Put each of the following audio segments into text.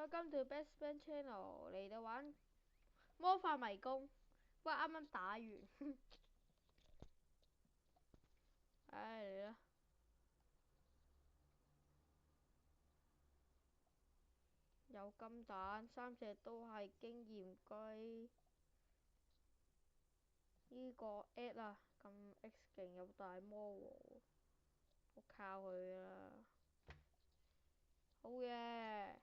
Welcome to Best Band Channel 嚟到玩魔法迷宮，不過啱啱打完。唉嚟啦！有金蛋，3隻都係經驗龜。呢個 at 啊，咁 X 勁有大魔王，我靠佢啦！好嘢，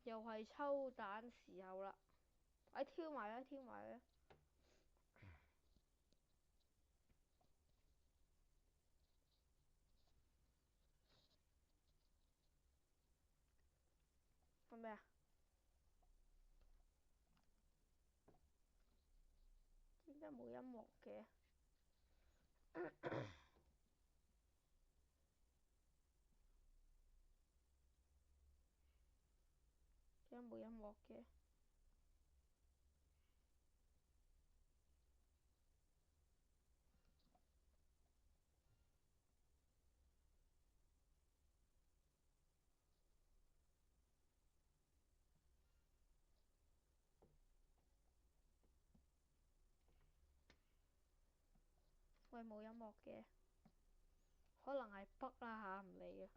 又係抽蛋時候啦！挑埋啦，挑埋啦！係咩啊？點解冇音樂嘅？點解冇音樂嘅？喂，冇音樂嘅，可能係 bug 啦嚇，唔理啊。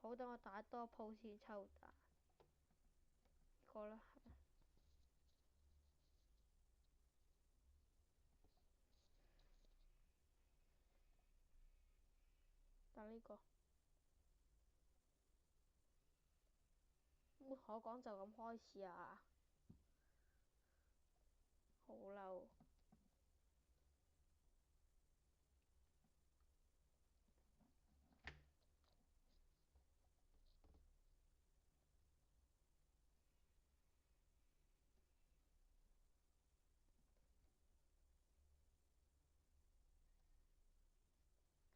好，等我打多鋪先抽蛋。呢個啦，打呢個。我講就咁開始啊！好嬲！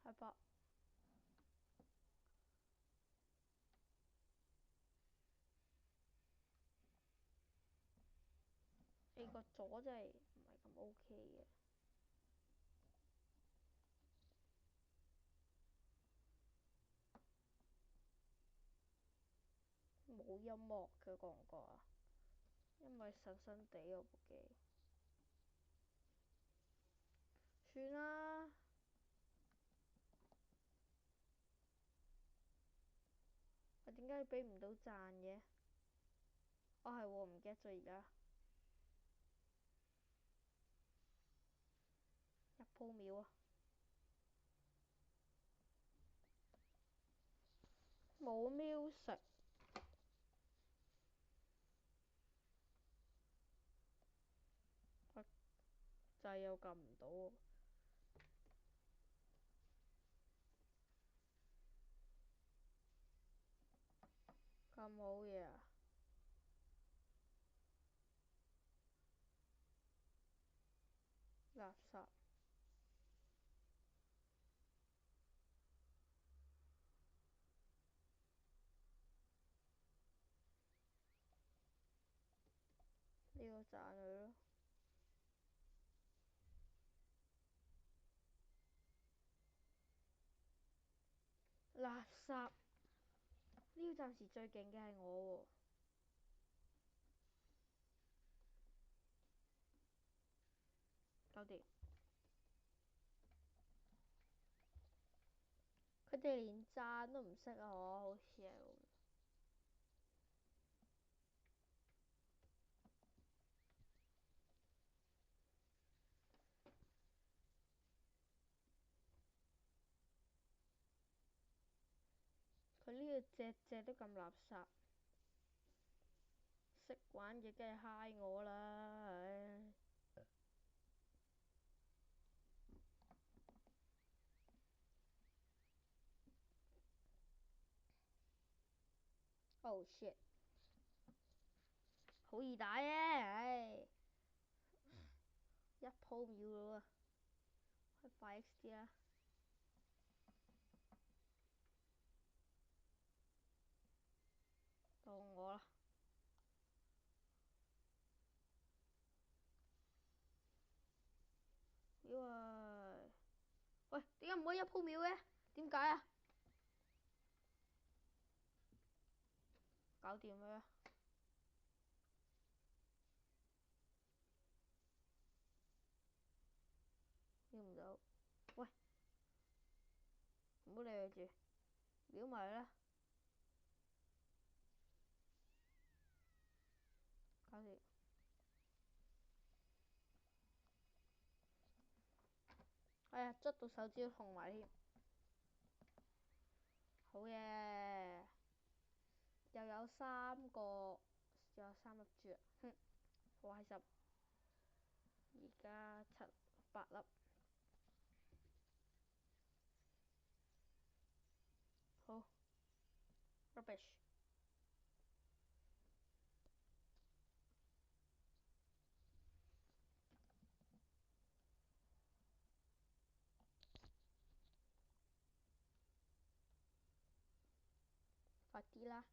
係吧？你個左真係唔係咁 OK 嘅。冇音樂嘅，覺唔覺啊？因為神神地我部機。算啦。我點解俾唔到讚嘅？係喎，唔記得咗而家。一鋪秒啊！冇喵食。掣又撳唔到喎。咁冇嘢啊！垃圾。呢個讚佢咯。垃圾。呢個暫時最勁嘅係我喎。搞掂。佢哋連讚都唔識啊！我好笑。佢呢個隻隻都咁垃圾，識玩嘅梗係嗨我啦，唉。Oh shit！好易打啫，唉。一鋪秒咯喎，開快 X 啲啦。到我啦。因為喂，點解唔可以一鋪秒嘅？點解啊？搞掂佢啊！撩唔到，喂，唔好理佢住，撩埋佢啦，搞掂。哎呀，捽到手指都痛埋添。好嘢，又有3個，又有3粒珠啊！哼，好開心。而家7、8粒。好 rubbish。快啲啦！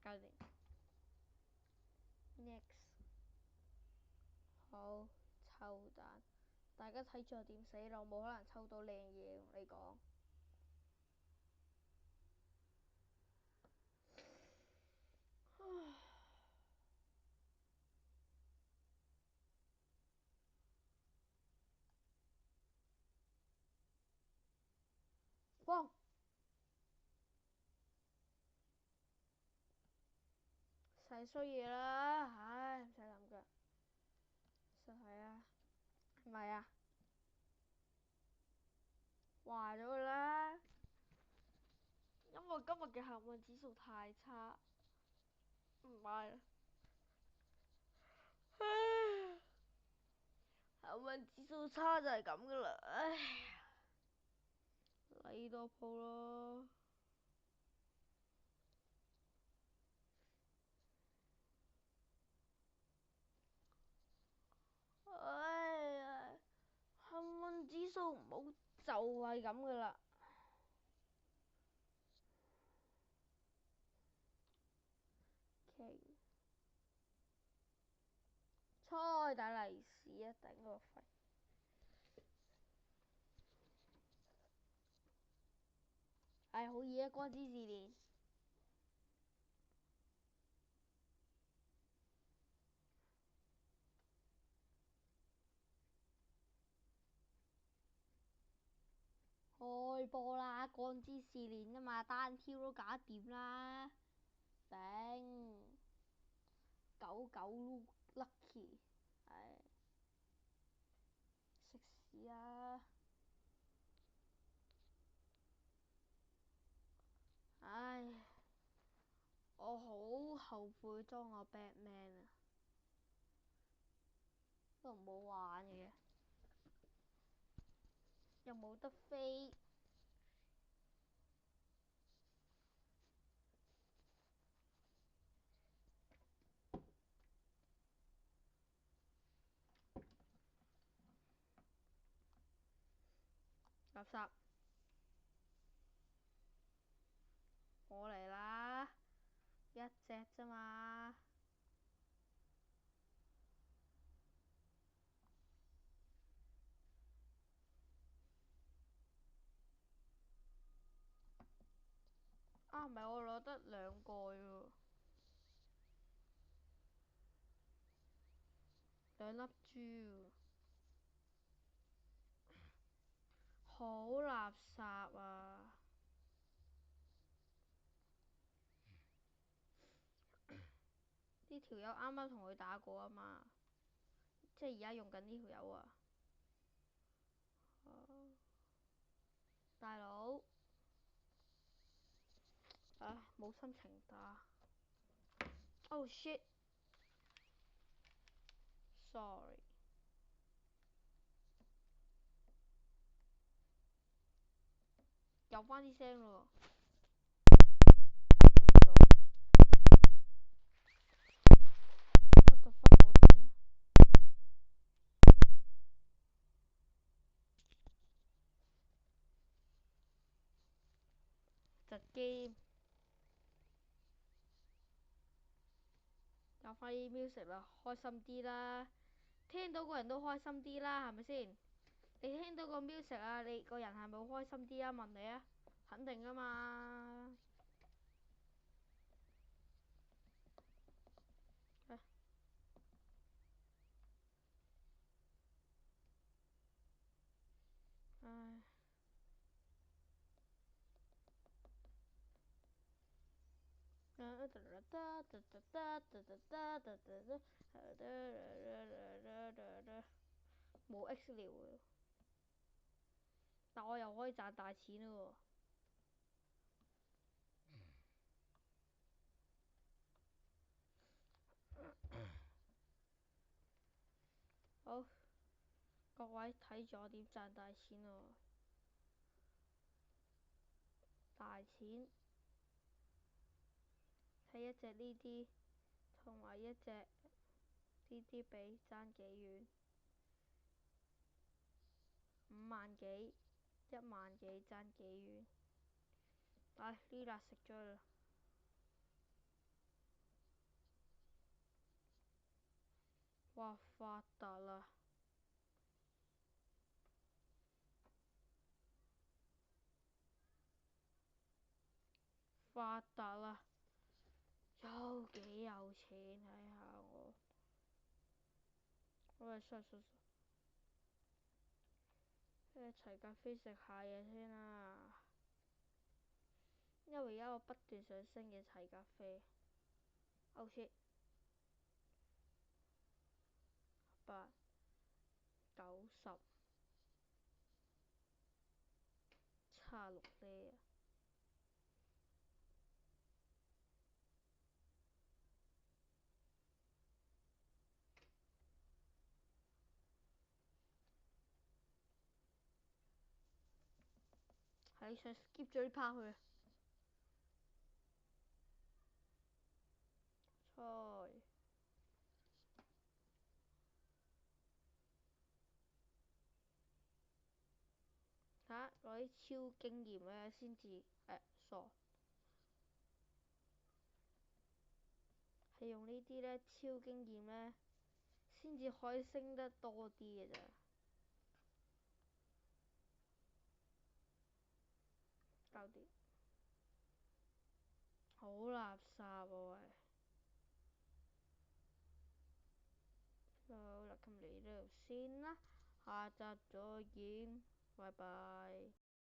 搞掂。Next，好，抽蛋，大家睇住我點死咯，冇可能抽到靚嘢，你講。光，細衰嘢啦，唉，唔使諗噶，實係啊，係咪啊？壞咗佢啦，因為今日嘅幸運指數太差，唔買啦。幸運指數差就係咁噶啦，唉，嚟多鋪咯。唉呀，幸運指數唔好就係咁噶啦。猜大利是啊，頂個肺！唉，好易啊，光之試煉。開波啦，光之試煉啊嘛，單挑都搞掂啦。頂99 lucky，唉，食屎啊！唉，我好後悔裝我 Batman 啊，都唔好玩嘅，又冇得飛。垃圾，我嚟啦，一隻咋嘛？啊，唔係我攞得2個喎，2粒珠喎，好垃圾啊！呢條友啱啱同佢打過啊嘛，即係而家用緊呢條友啊。大佬，唉，冇心情打。Oh shit！Sorry。有翻啲聲咯。What the fuck 嗰啲窒機。校翻啲 music 啦，開心啲啦，聽到個人都開心啲啦，係咪先？你聽到個 music 啊，你個人係咪會開心啲啊？問你啊，肯定噶嘛。唉。冇 X 聊喎，但我又可以賺大錢喎。好，各位睇住我點賺大錢喎！大錢睇一隻呢啲，同埋一隻呢啲比爭幾遠？5萬幾，1萬幾爭幾遠？唉，呢辣食咗啦！哇，發達啦！發達啦！有幾有錢？睇下我。喂，衰！齊格飛食下嘢先啦，因為而家我不斷上升嘅齊格飛。Oh shit！8、90、76呢？係想 skip 咗呢 part 去。菜嚇攞啲超經驗咧先至傻，係用呢啲咧超經驗咧先至可以升得多啲嘅咋。搞掂。好垃圾喎喂！好啦，咁嚟呢度先啦，下集再見，拜拜。